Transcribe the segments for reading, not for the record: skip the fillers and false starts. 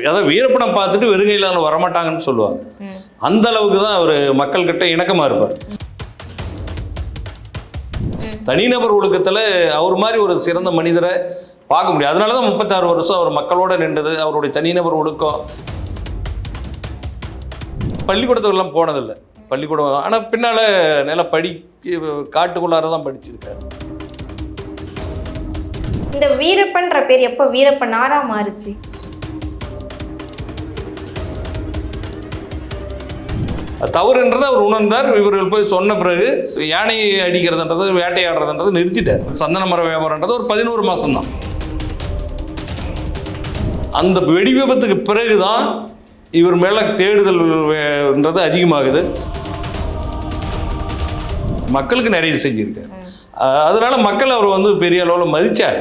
அதாவது வீரப்படம் பார்த்துட்டு வெறுங்கையில வரமாட்டாங்கன்னு சொல்லுவாங்க. அந்த அளவுக்கு தான் அவர் மக்கள்கிட்ட இணக்கமாக இருப்பார். தனிநபர் ஒழுக்கத்தில் அவர் மாதிரி ஒரு சிறந்த மனிதரை பார்க்க முடியும். அதனால தான் 36 வருஷம் அவர் மக்களோட நின்றது. அவருடைய தனிநபர் ஒழுக்கம். பள்ளிக்கூடத்துக்கெல்லாம் போனதில்லை. பள்ளிக்கூடம் ஆனால் பின்னால் நல்லா காட்டுக்குள்ளார தான் படிச்சிருக்காரு. இந்த வீரப்பன்ற பேர் எப்போ வீரப்பனாரா மாறுச்சு? தவறுன்றதை அவர் உணர்ந்தார். இவர்கள் போய் சொன்ன பிறகு யானையை அடிக்கிறதுன்றது, வேட்டையாடுறதுன்றது நிறுத்திட்டார். சந்தன மர வியாபாரன்றது ஒரு 11 மாதம் தான். அந்த வெடி விபத்துக்கு பிறகு தான் இவர் மேலே தேடுதல்ன்றது அதிகமாகுது. மக்களுக்கு நிறைய செஞ்சுருக்காரு. அதனால மக்கள் அவர் பெரிய அளவில் மதிச்சார்.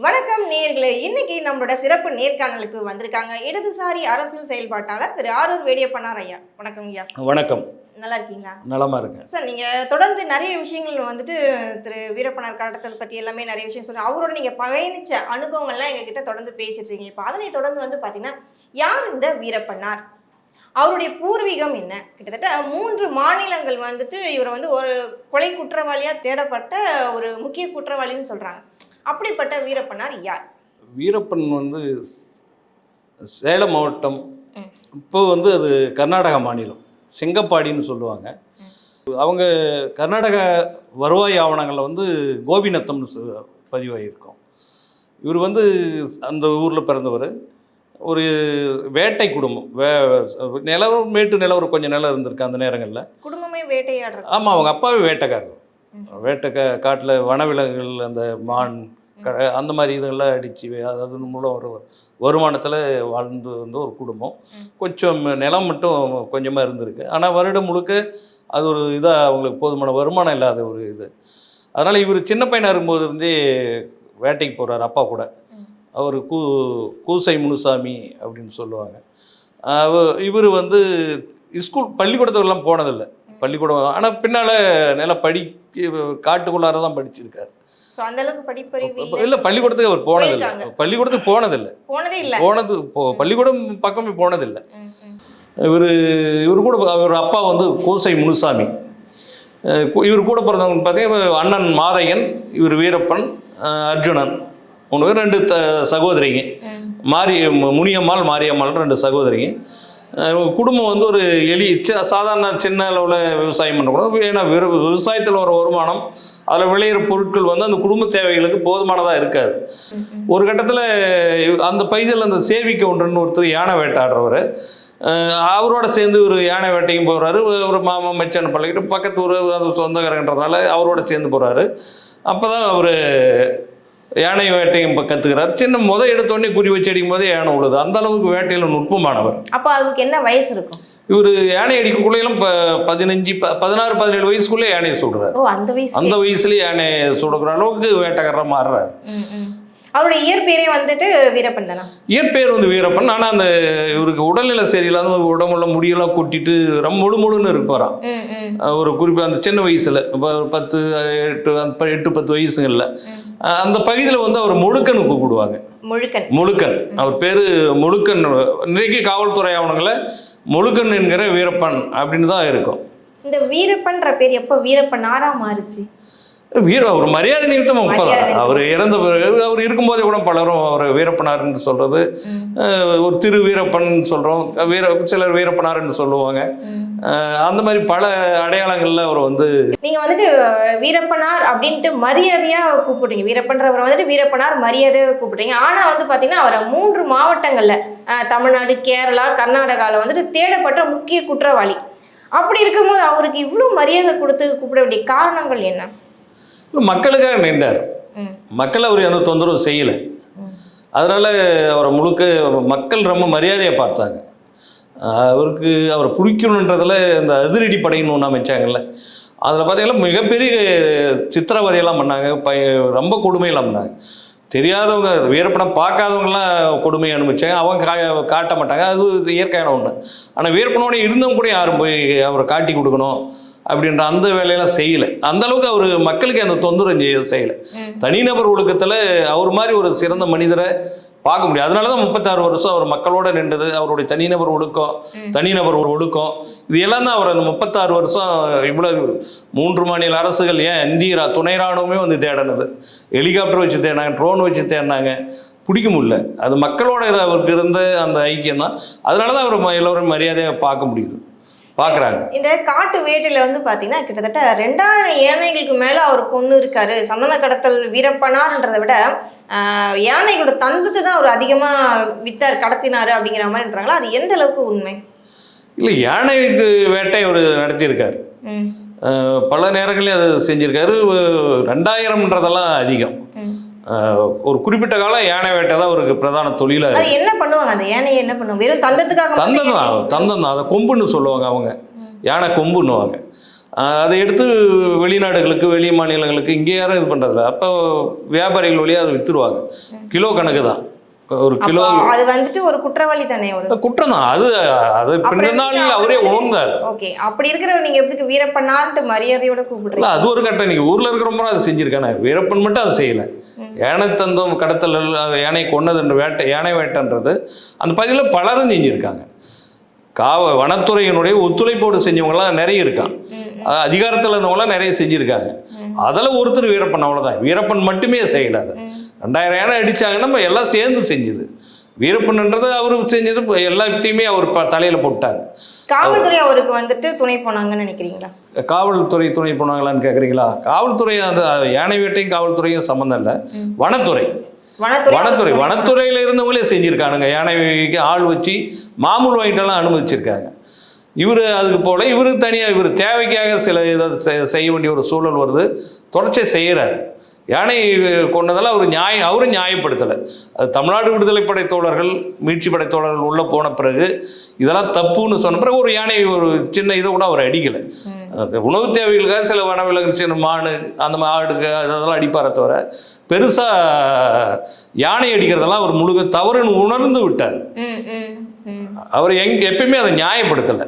வணக்கம் நேயர்களே, இன்னைக்கு நம்மளோட சிறப்பு நேர்காணலுக்கு வந்திருக்காங்க இடதுசாரி அரசியல் செயல்பாட்டாளர் திரு ஆரூர் வேடியப்பனார் ஐயா. வணக்கம் ஐயா. வணக்கம். நல்லா இருக்கீங்களா? நலமா இருக்கேன் சார். நீங்கள் தொடர்ந்து நிறைய விஷயங்கள் திரு வீரப்பனார் கடத்தல் பற்றி எல்லாமே நிறைய விஷயம் சொல்லுங்கள். அவரோட நீங்கள் பயணித்த அனுபவங்கள்லாம் எங்ககிட்ட தொடர்ந்து பேசிட்டுருக்கீங்க. இப்போ அதனை தொடர்ந்து பார்த்தீங்கன்னா, யார் இந்த வீரப்பனார், அவருடைய பூர்வீகம் என்ன? கிட்டத்தட்ட 3 மாநிலங்கள் இவரை ஒரு கொலை குற்றவாளியாக தேடப்பட்ட ஒரு முக்கிய குற்றவாளின்னு சொல்கிறாங்க. அப்படிப்பட்ட வீரப்பனார் யார்? வீரப்பன் சேலம் மாவட்டம். இப்போ அது கர்நாடக மாநிலம், செங்கப்பாடின்னு சொல்லுவாங்க. அவங்க கர்நாடக வருவாய் ஆவணங்களில் கோபிநத்தம்னு பதிவாகியிருக்கோம். இவர் அந்த ஊரில் பிறந்தவர். ஒரு வேட்டை குடும்பம். மேட்டு நிலம் கொஞ்சம் நிலம் இருந்திருக்கு அந்த நேரங்களில். குடும்பமே வேட்டையாடுற. ஆமாம், அவங்க அப்பாவே வேட்டைக்காரர். காட்டில் வனவிலங்குகள், அந்த மான், அந்த மாதிரி இதெல்லாம் அடித்து அதன் மூலம் ஒரு வருமானத்தில் வாழ்ந்து ஒரு குடும்பம். கொஞ்சம் நிலம் மட்டும் கொஞ்சமாக இருந்திருக்கு. ஆனால் வருடம் முழுக்க அது ஒரு இதாக அவங்களுக்கு போதுமான வருமானம் இல்லாத ஒரு இது. அதனால் இவர் சின்ன பையனாக இருக்கும்போது இருந்தே வேட்டைக்கு போகிறார் அப்பா கூட. அவர் கூசை முனுசாமி அப்படின்னு சொல்லுவாங்க. இவர் பள்ளிக்கூடத்துக்கெல்லாம் போனதில்லை. பள்ளிக்கூடம் ஆனால் பின்னால் நல்லா காட்டுக்குள்ளார தான் படிச்சிருக்காரு. இல்லை, பள்ளிக்கூடத்துக்கு அவர் போனதில்லை. பள்ளிக்கூடம் பக்கமே போனதில்லை. இவர் கூட அவர் அப்பா கூசை முனுசாமி. இவர் கூட பிறந்தவங்க பார்த்தீங்கன்னா அண்ணன் மாதையன், இவர் வீரப்பன், அர்ஜுனன். 2 சகோதரிங்க. முனியம்மாள், மாரியம்மாள் 2 சகோதரிங்க. குடும்பம் ஒரு சாதாரண சின்ன அளவில் விவசாயம் பண்ணக்கூடாது. ஏன்னா விவசாயத்தில் வர வருமானம், அதில் விளையிற பொருட்கள் அந்த குடும்ப தேவைகளுக்கு போதுமானதாக இருக்காது. ஒரு கட்டத்தில் அந்த பைதில் அந்த சேவிக்க ஒன்றுன்னு ஒருத்தர் யானை வேட்டாடுறவர், அவரோட சேர்ந்து ஒரு யானை வேட்டையும் போகிறாரு. ஒரு மாமா மச்சான் பழகிட்டு பக்கத்து ஊர் அந்த சொந்தக்காரங்கன்றதுனால அவரோட சேர்ந்து போகிறாரு. அப்போ தான் அவர் யானை வேட்டையும் கற்றுக்கிறார். எடுத்தோடனே குறி வச்சு அடிக்கும் போதே யானை உழுது. அந்த அளவுக்கு வேட்டையில் நுட்பமானவர். அப்போ அவருக்கு என்ன வயசு இருக்கும்? இவர் யானை அடிக்கக்குள்ளேயும் 16, 17 வயசுக்குள்ளே யானையை சுடுறாரு. அந்த வயசுலேயே யானையை சுடுற அளவுக்கு வேட்டைக்காரராக மாறுறாரு. அவருடைய இயற்பெயரே வீரப்பன் தானா? இயற்பெயர் வீரப்பன். ஆனால் அந்த இவருக்கு உடல்நிலை சரியில்லாத உடம்புல முடியெல்லாம் கொட்டிட்டு ரொம்ப முழுன்னு இருப்பாராம். ஒரு குறிப்பாக அந்த சின்ன வயசில் 8-10 வயசுங்களில் அந்த பகுதியில் அவர் முழுக்கன்னு கூப்பிடுவாங்க. முழுக்கன். அவர் பேர் முழுக்கன். இன்றைக்கு காவல்துறை ஆவணங்களை முழுக்கன் என்கிற வீரப்பன் அப்படின்னு தான் இருக்கும். இந்த வீரப்பன்ற பேர் எப்போ வீரப்பனாரா மாறுச்சு? அவர் மரியாதை நிமித்தம் அவர் இறந்த பிறகு, அவர் இருக்கும்போதே கூட பலரும் அவர் வீரப்பனார் என்று சொல்றது, ஒரு திரு வீரப்பன் சொல்றோம், சிலர் வீரப்பனார் என்று சொல்லுவாங்க. அந்த மாதிரி பல அடையாளங்கள்ல அவர் நீங்க வீரப்பனார் அப்படின்ட்டு மரியாதையா கூப்பிடுறீங்க. வீரப்பன்றவர் வீரப்பனார் மரியாதையா கூப்பிடுறீங்க. ஆனா பாத்தீங்கன்னா அவரை 3 மாவட்டங்கள்ல, தமிழ்நாடு, கேரளா, கர்நாடகாவில் தேடப்பட்ட முக்கிய குற்றவாளி. அப்படி இருக்கும்போது அவருக்கு இவ்வளவு மரியாதை கொடுத்து கூப்பிட வேண்டிய காரணங்கள் என்ன? மக்களுக்காக நின்றார். மக்கள் அவர் எந்த தொந்தரவும் செய்யலை. அதனால் அவரை முழுக்க மக்கள் ரொம்ப மரியாதையை பார்த்தாங்க. அவரை பிடிக்கணுன்றதில் இந்த அதிரடி படைன்னு ஒன்று அமைச்சாங்கல்ல, அதில் பார்த்தீங்கன்னா மிகப்பெரிய சித்திரவதையெல்லாம் பண்ணாங்க. ரொம்ப கொடுமையெல்லாம் பண்ணாங்க. தெரியாதவங்க வீரப்பனை பார்க்காதவங்களாம் கொடுமையை அனுபவிச்சாங்க. அவங்க காட்ட மாட்டாங்க, அது இயற்கையான ஒன்று. ஆனால் வீரப்பனோட இருந்தவங்க கூட யாரும் போய் அவரை காட்டி கொடுக்கணும் அப்படின்ற அந்த வேலையெல்லாம் செய்யலை. அந்த அளவுக்கு அவர் மக்களுக்கு அந்த தொந்தரவு செய்யலை. தனிநபர் ஒழுக்கத்தில் அவர் மாதிரி ஒரு சிறந்த மனிதரை பார்க்க முடியும். அதனால தான் 36 வருஷம் அவர் மக்களோட நின்றது. அவருடைய தனிநபர் ஒழுக்கம் இது எல்லாம் தான் அவர் அந்த 36 வருஷம் இவ்வளவு 3 மாநில அரசுகள், ஏன் இந்திய துணை ராணுவமே வந்து தேடினது, ஹெலிகாப்டர் வச்சு தேடினாங்க, ட்ரோன் வச்சு தேடினாங்க, பிடிக்க முடியல. அது மக்களோட அவருக்கு இருந்த அந்த ஐக்கியம் தான். அதனால தான் அவர் எல்லோரும் மரியாதையாக பார்க்க முடியுது, பார்க்குறாங்க. இந்த காட்டு வேட்டையில் வந்து பார்த்தீங்கன்னா கிட்டத்தட்ட 2000 யானைகளுக்கு மேலே அவர் கொண்டு இருக்காரு. சந்தன கடத்தல் வீரப்பனார்ன்றதை விட யானைகளோட தந்தத்தை தான் அவர் அதிகமாக வித்தார், கடத்தினார் அப்படிங்கிற மாதிரின்றாங்களா? அது எந்த அளவுக்கு உண்மை? இல்லை, யானைக்கு வேட்டை அவர் நடத்தியிருக்கார். பல நேரங்களில் அது செஞ்சுருக்காரு. 2000ன்றதெல்லாம் அதிகம். ஒரு குறிப்பிட்ட காலம் யானை வேட்டை தான் அவருக்கு பிரதான தொழிலாக. அது என்ன பண்ணுவாங்க அந்த யானையை? என்ன பண்ணுவாங்க? வெறும் தந்தத்துக்காக? தந்தம் தான், அதை கொம்புன்னு சொல்லுவாங்க அவங்க, யானை கொம்புன்னுவாங்க. அதை எடுத்து வெளிநாடுகளுக்கு, வெளி மாநிலங்களுக்கு, இங்கே யாரும் இது பண்ணுறதில்ல. அப்போ வியாபாரிகள் வழியாக அதை விற்றுருவாங்க. கிலோ கணக்கு தான். ஒரு கிலோ அது வந்துட்டு ஒரு குற்றவாளி தானே? ஒரு குற்றம் தான் அது. அது பின்னாளில் அவரே உணர்ந்தார். ஓகே, அப்படி இருக்கிறவர் நீங்க எப்படி வீரப்பனார்ட்டு மரியாதையோட கூப்பிடுறீங்க? அது ஒரு கட்டம். நீங்க ஊர்ல இருக்கிறவங்க அதை செஞ்சிருக்கானே, வீரப்பன் மட்டும் அதை செய்யல. யானை தந்தம் கடத்தல், யானை கொன்னதுன்ற யானை வேட்டைன்றது அந்த பகுதியில் பலரும் செஞ்சிருக்காங்க. வனத்துறையினுடைய ஒத்துழைப்போடு செஞ்சவங்கலாம் நிறைய இருக்காங்க. அதிகாரத்தில் இருந்தவங்களாம் நிறைய செஞ்சுருக்காங்க. அதில் ஒருத்தர் வீரப்பன், அவ்வளோதான். வீரப்பன் மட்டுமே செய்யலாது. 2000 யானை அடித்தாங்கன்னா நம்ம எல்லாம் சேர்ந்து செஞ்சுது. வீரப்பன்ன்றது அவர் செஞ்சது எல்லாத்தையுமே அவர் தலையில் போட்டாங்க. காவல்துறை அவருக்கு வந்துட்டு துணை போனாங்கன்னு நினைக்கிறீங்களா? காவல்துறை துணை போனாங்களான்னு கேட்குறீங்களா? காவல்துறை அந்த யானை வேட்டையும் காவல்துறையும் சம்மந்தம் இல்லை. வனத்துறையில் இருந்தவங்களே செஞ்சுருக்கானுங்க. யானைக்கு ஆள் வச்சு மாமூல் வாங்கிட்டெல்லாம் அனுமதிச்சிருக்காங்க. இவர் அதுக்கு போல இவர் தனியாக இவர் தேவைக்காக சில இதை செய்ய வேண்டிய ஒரு சூழல் வருது. தொடர்ச்சியாக செய்கிறார். யானை கொண்டதெல்லாம் அவரும் நியாயப்படுத்தலை. அது தமிழ்நாடு விடுதலை படை தோழர்கள், மீட்சி படை தோழர்கள் உள்ளே போன பிறகு இதெல்லாம் தப்புன்னு சொன்ன பிறகு ஒரு யானை ஒரு சின்ன இதை கூட அவர் அடிக்கலை. உணவு தேவைகளுக்காக சில வனவிலங்குகள், சின்ன மாடு, அந்த ஆடுக்கு அதெல்லாம் அடிப்பார தவிர பெருசாக யானை அடிக்கிறதெல்லாம் அவர் முழுக்க தவறுன்னு உணர்ந்து விட்டார். அவர் எப்பயுமே அதை நியாயப்படுத்தலை.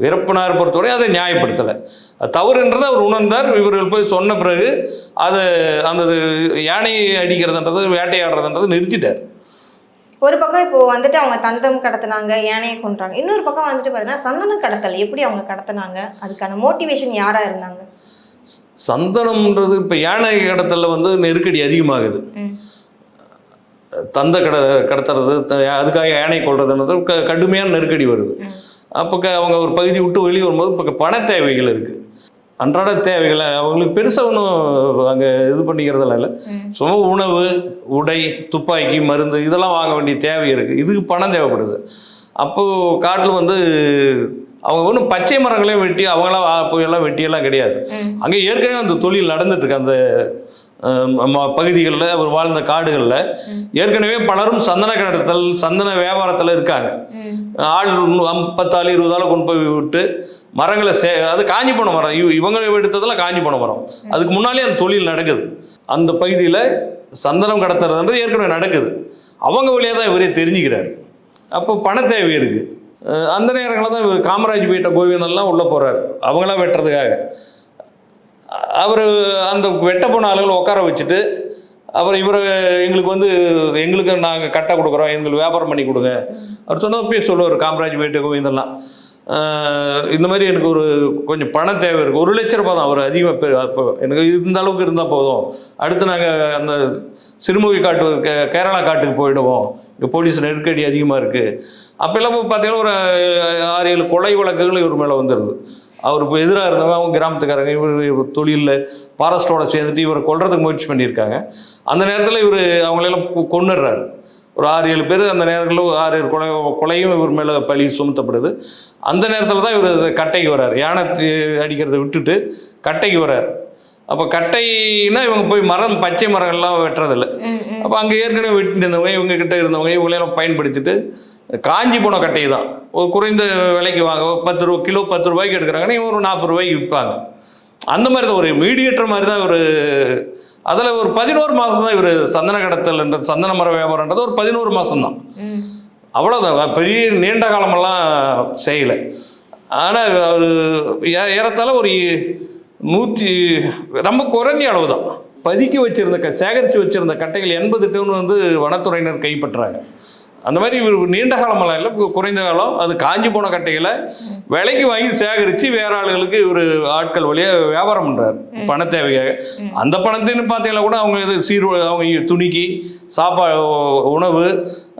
வீரப்பனார் பொறுத்தவரை அதை நியாயப்படுத்தலை. தவறுன்றதை அவர் உணர்ந்தார். இவர்கள் போய் சொன்ன பிறகு அதை அந்த யானையை அடிக்கிறதுன்றது, வேட்டையாடுறதுன்றது நிறுத்திட்டார். ஒரு பக்கம் இப்போ வந்துட்டு அவங்க தந்தம் கடத்தினாங்க, யானையை கொன்றாங்க. இன்னொரு பக்கம் வந்துட்டு பார்த்தீங்கன்னா சந்தன கடத்தல் எப்படி அவங்க கடத்தினாங்க? அதுக்கான மோட்டிவேஷன் யாராக இருந்தாங்க? சந்தனம்ன்றது இப்போ யானை கடத்தலில் வந்து நெருக்கடி அதிகமாகுது. கடத்துறது, அதுக்காக யானை கொள்றதுன்றது கடுமையான நெருக்கடி வருது. அப்போ அவங்க ஒரு பகுதி விட்டு வெளியே வரும்போது இப்போ பண தேவைகள் இருக்குது. அன்றாட தேவைகளை அவங்களுக்கு பெருசாக ஒன்றும் அங்கே இது பண்ணிக்கிறதெல்லாம் இல்லை. சும்மா உணவு, உடை, துப்பாக்கி, மருந்து இதெல்லாம் வாங்க வேண்டிய தேவை இருக்குது. இதுக்கு பணம் தேவைப்படுது. அப்போது காட்டில் வந்து அவங்க ஒன்றும் பச்சை மரங்களையும் வெட்டி அவங்களாம் போயெல்லாம் வெட்டியெல்லாம் கிடையாது. அங்கே ஏற்கனவே அந்த தொழில் நடந்துட்டுருக்கு. அந்த பகுதிகளில் அவர் வாழ்ந்த காடுகளில் ஏற்கனவே பலரும் சந்தன கடத்தல், சந்தன வியாபாரத்தில் இருக்காங்க. ஆள் 10 20 கொண்டு போய் விட்டு மரங்களை அது காஞ்சி போன மரம், இவங்க எடுத்ததெல்லாம் காஞ்சி போன மரம். அதுக்கு முன்னாலே அந்த தொழில் நடக்குது. அந்த பகுதியில் சந்தனம் கடத்துறதுன்றது ஏற்கனவே நடக்குது. அவங்க வழியாக தான் இவரே தெரிஞ்சுக்கிறார். அப்போ பண தேவை இருக்குது. அந்த நேரங்களில் தான் இவர் காமராஜ் வீட்டை கோவிந்தெல்லாம் உள்ளே போகிறார் அவங்களாம் வெட்டுறதுக்காக. அவர் அந்த வெட்ட போன ஆளுகளை உட்கார வச்சுட்டு எங்களுக்கு நாங்கள் கட்டை கொடுக்குறோம், எங்களுக்கு வியாபாரம் பண்ணி கொடுங்க அவர் சொன்னப்பே சொல்லுவார். காமராஜ் வீட்டு கோவிந்தெல்லாம் இந்த மாதிரி எனக்கு கொஞ்சம் பணம் தேவை இருக்குது, 1 லட்ச ரூபா தான். அவர் அதிகமாக அப்போ எனக்கு இந்த அளவுக்கு இருந்தால் போதும், அடுத்து நாங்கள் அந்த சிறுமுகை கேரளா காட்டுக்கு போயிடுவோம், இங்கே போலீஸ் நெருக்கடி அதிகமாக இருக்குது. அப்போல்லாம் பார்த்தீங்கன்னா ஒரு 6-7 கொலை வழக்குகள் இவர் மேலே வந்துடுது. அவர் இப்போ எதிராக இருந்தவங்க அவங்க கிராமத்துக்காரங்க இவர் தொழிலில் ஃபாரஸ்ட்டோட சேர்ந்துட்டு இவரை கொல்றதுக்கு முயற்சி பண்ணியிருக்காங்க. அந்த நேரத்தில் இவர் அவங்களெல்லாம் கொன்னுடுறாரு. ஒரு 6-7 பேர் அந்த நேரங்களில் 6-7 கொலையும் இவர் மேலே பழி சுமத்தப்படுது. அந்த நேரத்தில் தான் இவர் கட்டைக்கு வர்றார். யானை அடிக்கிறத விட்டுட்டு கட்டைக்கு வர்றார். அப்போ கட்டைன்னா இவங்க போய் பச்சை மரங்கள்லாம் வெட்டுறதில்லை. அப்போ அங்கே ஏற்கனவே வெட்டிட்டு இருந்தவங்க, இவங்க கிட்ட இருந்தவங்க இவங்களெல்லாம் பயன்படுத்திட்டு காஞ்சி போன கட்டை தான் ஒரு குறைந்த விலைக்கு வாங்க, 10 ரூபா கிலோ 10 ரூபாய்க்கு எடுக்கிறாங்கன்னா இவங்க ஒரு 40 ரூபாய்க்கு விற்பாங்க. அந்த மாதிரி தான் ஒரு மீடியேட்டர் மாதிரி தான் ஒரு. அதில் ஒரு 11 மாதம் தான் இவர் சந்தன கடத்தல்ன்றது, சந்தன மர வியாபாரன்றது ஒரு 11 மாதம் தான். அவ்வளோதான், பெரிய நீண்ட காலமெல்லாம் செய்யலை. ஆனால் அவர் ஏறத்தாழ ஒரு 100 ரொம்ப குறைஞ்ச அளவு தான் பதுக்கி வச்சுருந்த சேகரித்து வச்சுருந்த கட்டைகள் 80 டன் வந்து வனத்துறையினர் கைப்பற்றாங்க. அந்த மாதிரி இவர் நீண்ட காலமெல்லாம் இல்லை, குறைந்த காலம். அது காஞ்சி போன கட்டைகளை விலைக்கு வாங்கி சேகரித்து வேற ஆளுகளுக்கு இவர் ஆட்கள் வழியாக வியாபாரம் பண்ணுறாரு பண தேவையாக. அந்த பணத்தின்னு பார்த்தீங்கன்னா கூட அவங்க இது அவங்க துணிக்கு உணவு,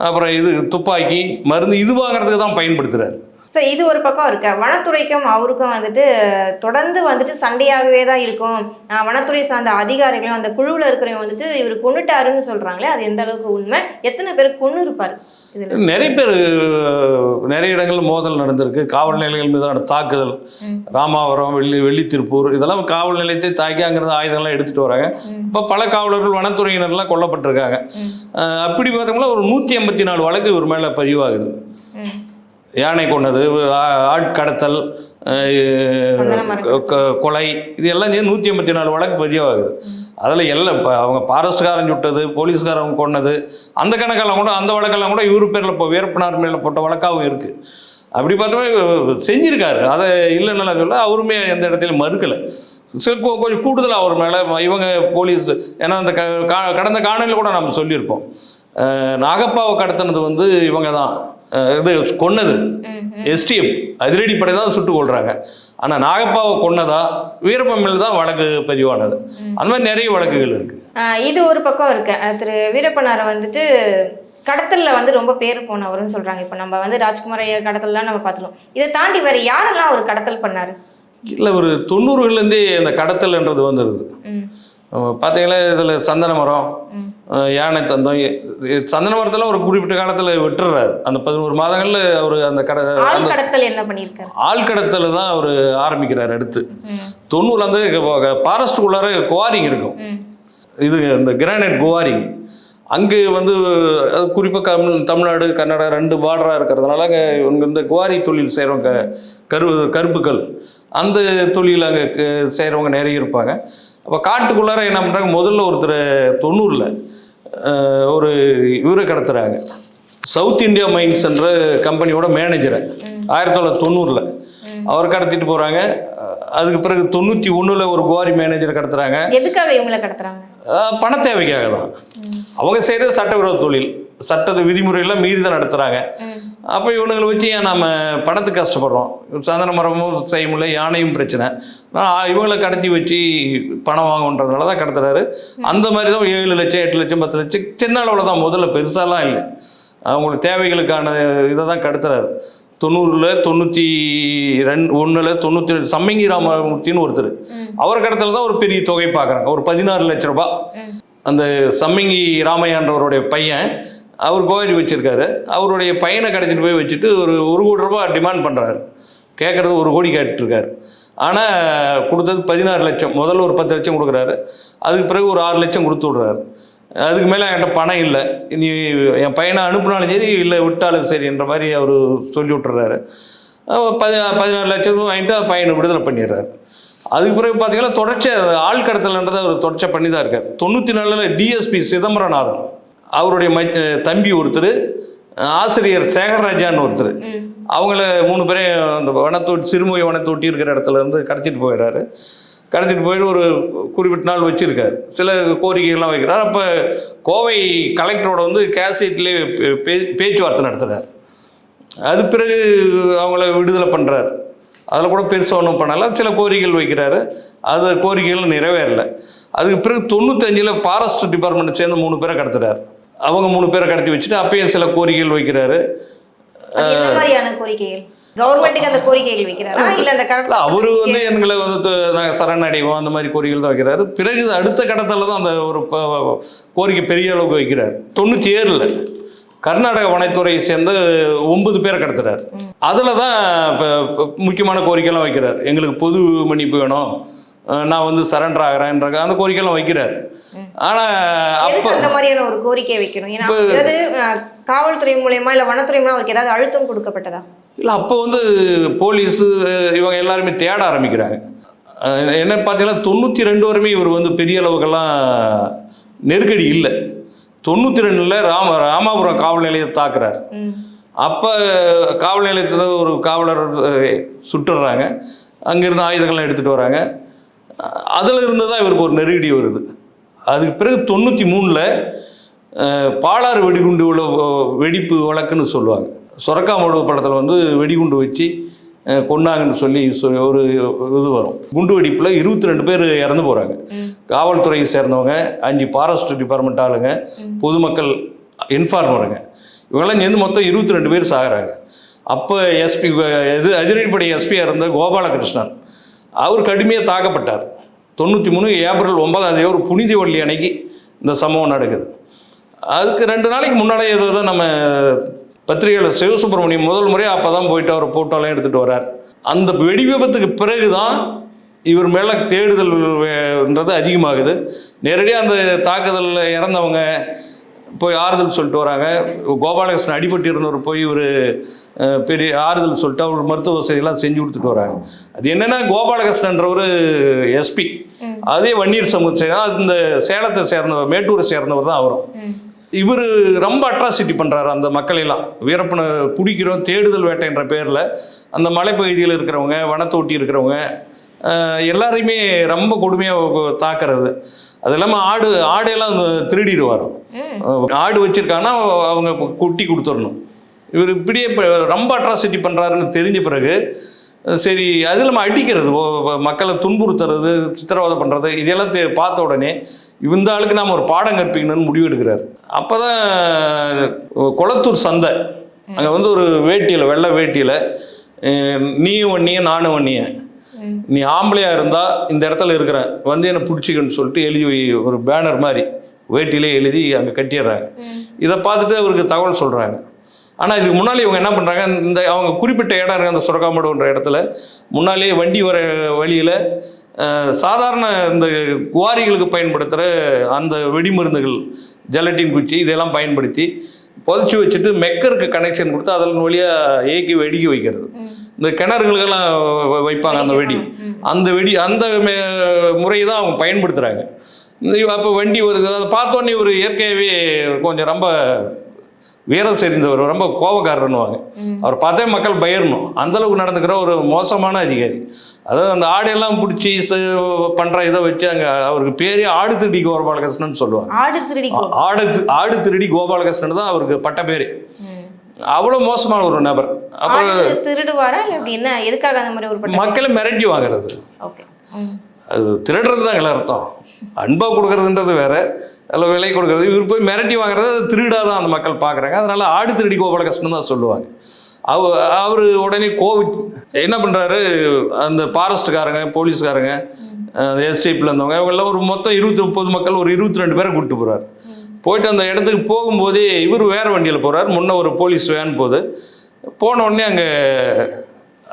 அப்புறம் இது துப்பாக்கி மருந்து இது வாங்குறதுக்கு தான் பயன்படுத்துகிறார். ஸோ இது ஒரு பக்கம் இருக்கு. வனத்துறைக்கும் அவருக்கும் வந்துட்டு தொடர்ந்து வந்துட்டு சண்டையாகவே தான் இருக்கும். வனத்துறை சார்ந்த அதிகாரிகளும் அந்த குழுவில் இருக்கிறவங்க வந்துட்டு இவர் கொண்டுட்டாருன்னு சொல்கிறாங்களே, அது எந்த அளவுக்கு உண்மை? எத்தனை பேர் கொண்டு இருப்பார்? நிறைய பேர், நிறைய இடங்கள் மோதல் நடந்திருக்கு. காவல் நிலையங்கள் மீதான தாக்குதல், ராமாவரம், வெள்ளித்திருப்பூர், இதெல்லாம் காவல் நிலையத்தை தாக்கி அங்கிருந்து ஆயுதங்கள்லாம் எடுத்துகிட்டு வராங்க. இப்போ பல காவலர்கள் வனத்துறையினர்லாம் கொல்லப்பட்டிருக்காங்க. அப்படி பார்த்தோம்னா ஒரு 184 வழக்கு இவர் மேலே பதிவாகுது. யானை கொண்டது, ஆட்கடத்தல், கொலை, இது எல்லாம் 184 வழக்கு பதிவாகுது. அதில் எல்லாம் இப்போ அவங்க ஃபாரஸ்ட்காரன் சுட்டது, போலீஸ்காரங்க கொண்டது, அந்த கணக்கெல்லாம் கூட, அந்த வழக்கெல்லாம் கூட இவர் பேரில் இப்போ வீரப்பனார் மேலே போட்ட வழக்காகவும் இருக்குது. அப்படி பார்த்தோம்னா செஞ்சுருக்காரு, அதை இல்லைன்னு சொல்ல அவருமே எந்த இடத்துலையும் மறுக்கலை. கொஞ்சம் கூடுதலாக அவர் மேலே இவங்க போலீஸ், ஏன்னா அந்த கடந்த காணொலியில் கூட நம்ம சொல்லியிருப்போம், நாகப்பாவை கடத்தினது வந்து இவங்க தான் இது கொன்னது, எஸ்டிஎஃப் அதிரடிப்படை தான் சுட்டு கொள்றாங்க. ஆனால் நாகப்பாவை கொன்னதா வீரப்பன் மேல் தான் வழக்கு பதிவானது. அந்த மாதிரி நிறைய வழக்குகள் இருக்கு. இது ஒரு பக்கம் இருக்கு. திரு வீரப்பனாரை வந்துட்டு கடத்தலில் வந்து ரொம்ப பேர் போனவர்னு சொல்றாங்க. இப்போ நம்ம வந்து ராஜ்குமார் ஐயா கடத்தல்லாம் நம்ம பார்த்துருவோம். இதை தாண்டி வேறு யாரெல்லாம் அவர் கடத்தல் பண்ணாரு? இல்லை, ஒரு 90கள்லேருந்தே இந்த கடத்தல்ன்றது வந்துடுது. பார்த்தீங்களா, இதில் சந்தன மரம், யானை தந்தம், சந்தன மரத்தில் ஒரு குறிப்பிட்ட காலத்தில் விட்டுறாரு. அந்த 11 மாதங்களில் அவர் அந்த கடத்தல் என்ன பண்ணியிருக்காரு? ஆள் கடத்தல் தான் அவர் ஆரம்பிக்கிறார். அடுத்து 90 அந்த ஃபாரஸ்ட்டுக்குள்ளார குவாரிங் இருக்கும், இது இந்த கிரானைட் குவாரிங். அங்கே வந்து குறிப்பாக தமிழ்நாடு கர்நாடகா 2 பார்டராக இருக்கிறதுனால அங்கே இந்த குவாரி தொழில் செய்கிறவங்க, கருப்புக்கள், அந்த தொழில் அங்கே செய்கிறவங்க நிறைய இருப்பாங்க. அப்போ காட்டுக்குள்ளார என்ன பண்ணுறாங்க, முதல்ல ஒருத்தர் 90ல் ஒரு இவரை கடத்துகிறாங்க, சவுத் இந்தியா மைன்ஸ் என்ற கம்பெனியோட மேனேஜரை 1990ல் அவர் கடத்திட்டு போகிறாங்க. அதுக்கு பிறகு 91ல் ஒரு குவாரி மேனேஜரை கடத்துகிறாங்க. எதுக்காக இவங்களை கடத்துறாங்க? பண தேவைக்காக தான். அவங்க செய்கிறது சட்டவிரோத தொழில், சட்டத்தை விதிமுறையெல்லாம் மீறி தான் நடத்துகிறாங்க. அப்போ இவனுங்களை வச்சு ஏன் நம்ம பணத்துக்கு கஷ்டப்படுறோம், சந்தன மரமும் செய்ய முடியல, யானையும் பிரச்சனை, இவங்களை கடத்தி வச்சு பணம் வாங்கன்றதுனால தான் கடத்துறாரு. அந்த மாதிரி தான் 7 லட்சம் 8 லட்சம் 10 லட்சம் சின்ன அளவில் தான், முதல்ல பெருசாலாம் இல்லை, அவங்களுக்கு தேவைகளுக்கான இதை தான் கடத்துறாரு. 90ல் 91ல் 92 சம்மங்கி ராமமூர்த்தின்னு ஒருத்தர், அவர் கடத்தல தான் ஒரு பெரிய தொகை பார்க்குறாங்க, ஒரு 16 லட்சம் ரூபாய். அந்த சம்மங்கி ராமையான்றவருடைய பையன் அவர் கோரி வச்சுருக்காரு. அவருடைய பையனை கடத்திட்டு போய் வச்சுட்டு ஒரு 1 கோடி ரூபாய் டிமாண்ட் பண்ணுறாரு. கேட்குறது 1 கோடி கேட்டுருக்காரு. ஆனால் கொடுத்தது 16 லட்சம். முதல்ல ஒரு 10 லட்சம் கொடுக்குறாரு, அதுக்கு பிறகு ஒரு 6 லட்சம் கொடுத்து விட்றாரு. அதுக்கு மேலே என்கிட்ட பணம் இல்லை, நீ என் பையனை அனுப்புனாலும் சரி இல்லை விட்டாலும் சரின்ற மாதிரி அவர் சொல்லி விட்டுறாரு. 16 லட்சம் வாங்கிட்டு பையனை விடுதலை பண்ணிடுறாரு. அதுக்கு பிறகு பார்த்தீங்கன்னா தொடர்ச்சியாக ஆள் கடத்தல்ன்றதை அவர் தொடர்ச்சியாக பண்ணி தான் இருக்கார். 94ல் டிஎஸ்பி சிதம்பரநாதன், அவருடைய தம்பி ஒருத்தர், ஆசிரியர் சேகர்ராஜான்னு ஒருத்தர், அவங்கள 3 பேரையும் அந்த வனத்தொட்டி, சிறுமுகை வனத்தொட்டி இருக்கிற இடத்துல இருந்து கடத்திட்டு போயிடுறாரு. கடத்திட்டு போயிட்டு ஒரு குறிப்பிட்ட நாள் வச்சுருக்காரு, சில கோரிக்கைகள்லாம் வைக்கிறார். அப்போ கோவை கலெக்டரோட வந்து கேசட்லேயே பேச்சுவார்த்தை நடத்துகிறார். அது பிறகு அவங்கள விடுதலை பண்ணுறார். அதில் கூட பெருசாக ஒன்றும் பண்ணலாம், சில கோரிக்கைகள் வைக்கிறாரு, அது கோரிக்கைகள் நிறைவேறலை. அதுக்கு பிறகு 95ல் ஃபாரஸ்ட் டிபார்ட்மெண்ட் சேர்ந்து 3 பேரை கடத்துறாரு. அவங்க 3 பேரை கடத்தி வச்சுட்டு அப்பயும் சில கோரிக்கைகள் வைக்கிறாரு. கோரிக்கைகள் கவர்மெண்ட்டுக்கு அந்த கோரிக்கைகள் வைக்கிறாரா இல்லை அந்த அவரு வந்து எங்களை வந்து நாங்கள் சரணடைவோம் அந்த மாதிரி கோரிக்கைகள் தான் வைக்கிறாரு. பிறகு அடுத்த கடத்தல தான் அந்த ஒரு கோரிக்கை பெரிய அளவுக்கு வைக்கிறார். 97ல் கர்நாடக வனத்துறையை சேர்ந்த 9 பேரை கடத்துறாரு. அதில் தான் இப்போ முக்கியமான கோரிக்கைலாம் வைக்கிறார். எங்களுக்கு பொது மன்னிப்பு வேணும், நான் வந்து சரண்டர் ஆகிறேன்ற அந்த கோரிக்கைலாம் வைக்கிறார். ஆனால் அப்போ அந்த மாதிரியான ஒரு கோரிக்கை வைக்கணும், ஏன்னா அதாவது காவல்துறை மூலயமா இல்லை வனத்துறை மூலமா அவருக்கு ஏதாவது அழுத்தம் கொடுக்கப்பட்டதா? இல்லை, அப்போ வந்து போலீஸு இவங்க எல்லாருமே தேட ஆரம்பிக்கிறாங்க. என்ன பார்த்தீங்கன்னா 92 வரையுமே இவர் வந்து பெரிய அளவுக்கெல்லாம் நெருக்கடி இல்லை. 92ல் ராமாபுரம் காவல் நிலையத்தை தாக்குறார். அப்போ காவல் நிலையத்தில் ஒரு காவலர் சுட்டுறாங்க. அங்கேருந்து ஆயுதங்கள்லாம் எடுத்துகிட்டு வராங்க. அதில் இருந்து தான் இவருக்கு ஒரு நெருக்கடி வருது. அதுக்கு பிறகு 93ல் பாலாறு வெடிகுண்டு வெடிப்பு வழக்குன்னு சொல்லுவாங்க. சொரக்காமடு பள்ளத்தில் வந்து வெடிகுண்டு வச்சு கொண்டாங்கன்னு சொல்லி ஒரு இது வரும். குண்டு வெடிப்பில் 22 பேர் இறந்து போகிறாங்க. காவல்துறையை சேர்ந்தவங்க, 5 ஃபாரஸ்ட் டிபார்ட்மெண்ட் ஆளுங்க, பொதுமக்கள், இன்ஃபார்மருங்க, இவங்கெல்லாம் சேர்ந்து மொத்தம் 22 பேர் சாகிறாங்க. அப்போ எஸ்பி அதிரடிப்படை எஸ்பியாக இருந்த கோபாலகிருஷ்ணன் அவர் கடுமையாக தாக்கப்பட்டார். 93 ஏப்ரல் 9 ஒரு புனித வள்ளி அன்னைக்கு இந்த சம்பவம் நடக்குது. அதுக்கு 2 நாளைக்கு முன்னாடியே ஏதோ நம்ம பத்திரிகையில் சிவசுப்ரமணியம் முதல் முறையாக அப்போ தான் போயிட்டு அவர் ஃபோட்டோலாம் எடுத்துகிட்டு வர்றார். அந்த வெடி விபத்துக்கு பிறகு தான் இவர் மேலே தேடுதல்ன்றது அதிகமாகுது. நேரடியாக அந்த தாக்குதலில் இறந்தவங்க போய் ஆறுதல் சொல்லிட்டு வராங்க. கோபாலகிருஷ்ணன் அடிபட்டு இருந்தவர் போய் ஒரு பெரிய ஆறுதல் சொல்லிட்டு அவர் மருத்துவ வசதியெல்லாம் செஞ்சு கொடுத்துட்டு வராங்க. அது என்னென்னா கோபாலகிருஷ்ணன்ற ஒரு எஸ்பி, அதே வன்னியர் சமூகத்தை தான், இந்த சேலத்தை சேர்ந்தவர், மேட்டூரை சேர்ந்தவர் தான் அவரும். இவர் ரொம்ப அட்ராசிட்டி பண்ணுறாரு அந்த மக்களெல்லாம். வீரப்பனை பிடிக்கிறோம் தேடுதல் வேட்டைன்ற பேரில் அந்த மலைப்பகுதியில் இருக்கிறவங்க, வனத்தொட்டி இருக்கிறவங்க எல்லாரையுமே ரொம்ப கொடுமையாக தாக்குறது. அது இல்லாமல் ஆடையெல்லாம் திருடிடுவார். ஆடு வச்சுருக்காங்கன்னா அவங்க குட்டி கொடுத்துடணும். இவர் இப்படியே ரொம்ப அட்ராசிட்டி பண்ணுறாருன்னு தெரிஞ்ச பிறகு சரி, அது இல்லாமல் அடிக்கிறது, மக்களை துன்புறுத்துறது, சித்திரவதை பண்ணுறது, இதெல்லாம் பார்த்த உடனே இந்த ஆளுக்கு நாம் ஒரு பாடம் கற்பிக்கணும்னு முடிவு எடுக்கிறார். அப்போ தான் கொளத்தூர் சந்தை, அங்கே வந்து ஒரு வேட்டியில், வெள்ளை வேட்டியில், நீயும் வண்ணிய நானும் வண்ணிய, நீ ஆம்பளையாக இருந்தால் இந்த இடத்துல இருக்கிறேன் வந்து என்னை பிடிச்சிக்கன்னு சொல்லிட்டு எழுதி ஒரு பேனர் மாதிரி வேட்டியிலே எழுதி அங்கே கட்டிடுறாங்க. இதை பார்த்துட்டு அவருக்கு தகவல் சொல்கிறாங்க. ஆனால் இதுக்கு முன்னாலே இவங்க என்ன பண்ணுறாங்க, இந்த அவங்க குறிப்பிட்ட இடம் இருக்குது அந்த சுரக்காமடுன்ற இடத்துல முன்னாலே வண்டி வர வழியில் சாதாரண இந்த குவாரிகளுக்கு பயன்படுத்துகிற அந்த வெடிமருந்துகள், ஜெலட்டின் குச்சி இதெல்லாம் பயன்படுத்தி புதைச்சி வச்சுட்டு மெக்கருக்கு கனெக்ஷன் கொடுத்து அதன் வழியாக ஏக்கி வெடிக்க வைக்கிறது. இந்த கிணறுகளுக்கெல்லாம் வைப்பாங்க அந்த வெடி அந்த முறையை தான் அவங்க பயன்படுத்துகிறாங்க. அப்போ வண்டி வருது, அதை பார்த்தோன்னே ஒரு இயற்கையாகவே கொஞ்சம் ரொம்ப வீரம் செறிந்தவர், ரொம்ப கோபக்காரர்னுவாங்க. அவர் பார்த்தே மக்கள் பயரணும், அந்தளவுக்கு நடந்துக்கிற ஒரு மோசமான அதிகாரி. அதாவது அந்த ஆடையெல்லாம் பிடிச்சி பண்ணுற இதை வச்சு அங்கே அவருக்கு பேரே ஆடு திருடி கோபாலகிருஷ்ணன் சொல்லுவாங்க. ஆடு திருடி கோபாலகிருஷ்ணன் தான் அவருக்கு பட்ட பேர். அவ்வளோ மோசமான ஒரு நபர். அப்புறம் திருடுவாரா என்ன, எதுக்காக அந்த மாதிரி ஒரு மக்களை மிரட்டி வாங்குறது, அது திருடுறது தான் எல்லாம் அர்த்தம். அன்பாக கொடுக்குறதுன்றது வேற, அதில் விலை கொடுக்குறது. இவர் போய் மிரட்டி வாங்குறது அது திருடாக தான் அந்த மக்கள் பார்க்குறாங்க. அதனால் ஆடு திருடி கோபாலகிருஷ்ணன் தான் சொல்லுவாங்க. அவர் உடனே என்ன பண்ணுறாரு, அந்த ஃபாரஸ்ட்டுக்காரங்க, போலீஸ்காரங்க, எஸ்டேட்டில் இருந்தவங்க இவங்கெல்லாம் ஒரு மொத்தம் 20-30 மக்கள், ஒரு 22 பேரை கூப்பிட்டு போகிறார். போயிட்டு அந்த இடத்துக்கு போகும்போதே இவர் வேறு வண்டியில் போகிறார். முன்ன ஒரு போலீஸ் வேன் போகுது. போன உடனே அங்கே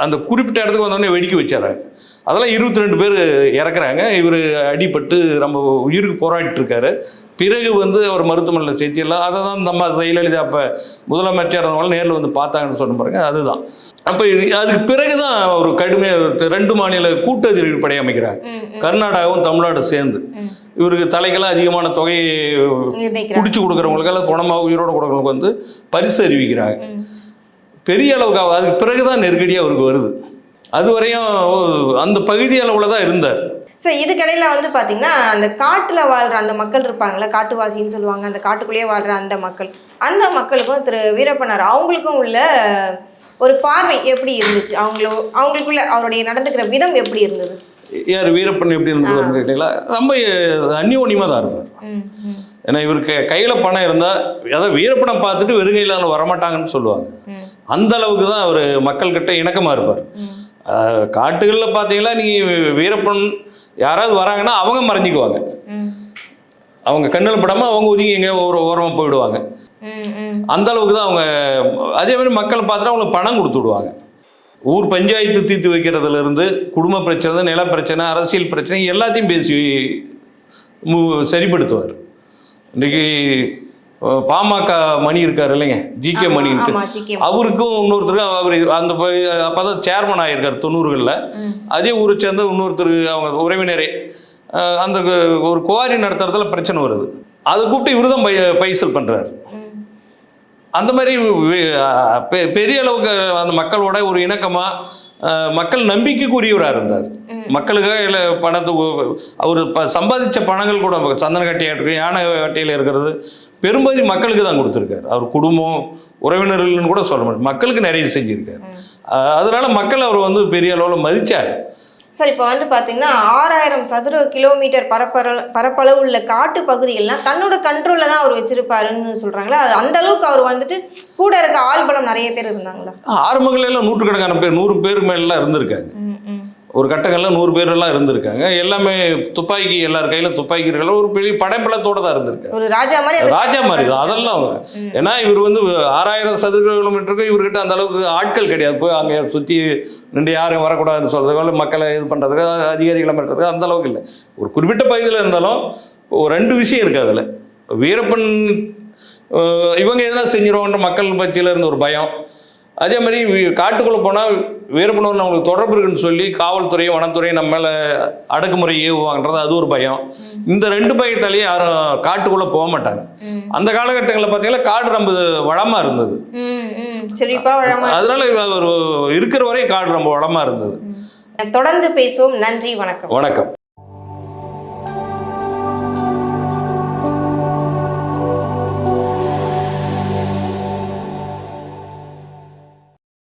அந்த குறிப்பிட்ட இடத்துக்கு வந்தோடனே வெடிக்க வச்சாராங்க. அதெல்லாம் 22 பேர் இறக்குறாங்க. இவர் அடிபட்டு நம்ம உயிருக்கு போராடிட்டு இருக்காரு. பிறகு வந்து அவர் மருத்துவமனையில் சேர்த்திடலாம். அதை தான் நம்ம ஜெயலலிதா அப்போ முதலமைச்சர் இருந்தவங்க நேரில் வந்து பார்த்தாங்கன்னு சொன்ன பாருங்க. அதுதான் அப்போ அதுக்கு பிறகு தான் ஒரு கடுமையாக 2 மாநில கூட்டு அதிரடி படை அமைக்கிறாங்க. கர்நாடகாவும் தமிழ்நாடும் சேர்ந்து இவருக்கு தலைக்கெல்லாம் அதிகமான தொகையை குடிச்சு கொடுக்குறவங்களுக்கெல்லாம் பணமாக உயிரோடு கொடுக்குறவங்களுக்கு வந்து பரிசு அறிவிக்கிறாங்க. பெரிய அளவுக்கு அதுக்கு பிறகு தான் நெருக்கடியாக அவருக்கு வருது. அது வரையும் அந்த பகுதி அளவில் தான் இருந்தார். சார் இதுக்கடையில் வந்து பார்த்தீங்கன்னா அந்த காட்டில் வாழ்கிற அந்த மக்கள் இருப்பாங்களே, காட்டுவாசின்னு சொல்லுவாங்க, அந்த காட்டுக்குள்ளேயே வாழ்கிற அந்த மக்களுக்கும் திரு வீரப்பனார் அவங்களுக்கும் உள்ள ஒரு பார்வை எப்படி இருந்துச்சு? அவங்களுக்குள்ள அவருடைய நடந்துக்கிற விதம் எப்படி இருந்தது? யார் வீரப்பன் எப்படி இருந்தது கேட்டீங்களா? ரொம்ப அந்யோன்யமாக தான் இருப்பார். ஏன்னா இவருக்கு கையில் பணம் இருந்தால், அதாவது வீரப்பனை பார்த்துட்டு வெறுங்கையில் வரமாட்டாங்கன்னு சொல்லுவாங்க. அந்த அளவுக்கு தான் அவர் மக்கள்கிட்ட இணக்கமாக இருப்பார். காட்டுகளில் பார்த்தீங்கன்னா நீங்கள் வீரப்பன் யாராவது வராங்கன்னா அவங்க மறைஞ்சிக்குவாங்க. அவங்க கண்ணில் படாமல் அவங்க ஒதுங்கி எங்கே ஒரு ஓரமாக போயிடுவாங்க. அந்த அளவுக்கு தான் அவங்க. அதே மாதிரி மக்களை பார்த்துட்டு அவங்களுக்கு பணம் கொடுத்து விடுவாங்க. ஊர் பஞ்சாயத்து தீர்த்து வைக்கிறதுலேருந்து குடும்ப பிரச்சனை, நில பிரச்சனை, அரசியல் பிரச்சனை எல்லாத்தையும் பேசி சரிப்படுத்துவார். இன்றைக்கி பாமக மணி இருக்காரு இல்லைங்க, ஜிகே மணின்ட்டு, ஆமா, ஜிகே. அவருக்கும் இன்னொருத்தருக்கும் அவர் அந்த அப்பதான் சேர்மன் ஆகியிருக்காரு 90களில். அதே ஊரை சேர்ந்த இன்னொருத்தர் அவங்க உறவினரே அந்த ஒரு குவாரி நடத்துறதுல பிரச்சனை வருது, அதை கூப்பிட்டு இவர் தான் பைசல் பண்ணுறாரு. அந்த மாதிரி பெரிய அளவுக்கு அந்த மக்களோட ஒரு இணக்கமாக மக்கள் நம்பிக்கைக்குரியவராக இருந்தார். மக்களுக்காக இல்லை பணத்தை அவர் சம்பாதிச்ச பணங்கள் கூட சந்தன கட்டையாக இருக்கு, யானை கட்டையில் இருக்கிறது பெரும்பகுதி மக்களுக்கு தான் கொடுத்துருக்காரு. அவர் குடும்பம் உறவினர்கள்னு கூட சொல்ல முடியும், மக்களுக்கு நிறைய செஞ்சுருக்காரு. அதனால மக்கள் அவர் வந்து பெரிய அளவில் மதித்தார். சார் இப்போ வந்து பார்த்தீங்கன்னா 6000 சதுர கிலோமீட்டர் பரப்பளவு உள்ள காட்டு பகுதிகள்லாம் தன்னோட கண்ட்ரோலில் தான் அவர் வச்சிருப்பாருன்னு சொல்கிறாங்களா? அது அந்த அளவுக்கு அவர் வந்துட்டு கூட இருக்க ஆள் பலம் நிறைய பேர் இருந்தாங்களா? ஆரம்பங்களெல்லாம் நூற்றுக்கணக்கான பேர், 100 பேருக்கு மேலாம் இருந்திருக்காங்க. ஒரு கட்டங்களில் 100 பேரெல்லாம் இருந்திருக்காங்க. எல்லாமே துப்பாக்கி, எல்லார் கையிலும் துப்பாக்கி இருக்கிற ஒரு பெரிய படைப்பலத்தோடு தான் இருந்திருக்காரு. ஒரு ராஜா மாதிரி தான் அதெல்லாம். ஏன்னா இவர் வந்து 6000 சதுர கிலோமீட்டருக்கு இவர்கிட்ட அந்த அளவுக்கு ஆட்கள் கிடையாது. போய் அங்கே சுற்றி நின்று யாரும் வரக்கூடாதுன்னு சொல்கிறதுக்கு, மக்களை இது பண்ணுறதுக்கு, அதிகாரிகளை பண்ணுறதுக்கு அந்த அளவுக்கு இல்லை. ஒரு குறிப்பிட்ட பகுதியில் இருந்தாலும் 2 விஷயம் இருக்குது அதில். வீரப்பன் இவங்க எதனா செஞ்சிருவாங்கன்ற மக்கள் பற்றியில் இருந்த ஒரு பயம். அதே மாதிரி காட்டுக்குள்ளே போனால் வீரப்பனூர் நம்மளுக்கு தொடர்பு இருக்குன்னு சொல்லி காவல்துறையும் வனத்துறையும் நம்ம மேலே அடக்குமுறை ஏவுவாங்கன்றது அது ஒரு பயம். இந்த 2 பயத்தாலேயே யாரும் காட்டுக்குள்ளே போக மாட்டாங்க. அந்த காலகட்டங்களில் பார்த்தீங்கன்னா காடு ரொம்ப வளமாக இருந்தது. அதனால ஒரு இருக்கிற வரையும் காடு ரொம்ப வளமாக இருந்தது. தொடர்ந்து பேசுவோம். நன்றி, வணக்கம். வணக்கம்.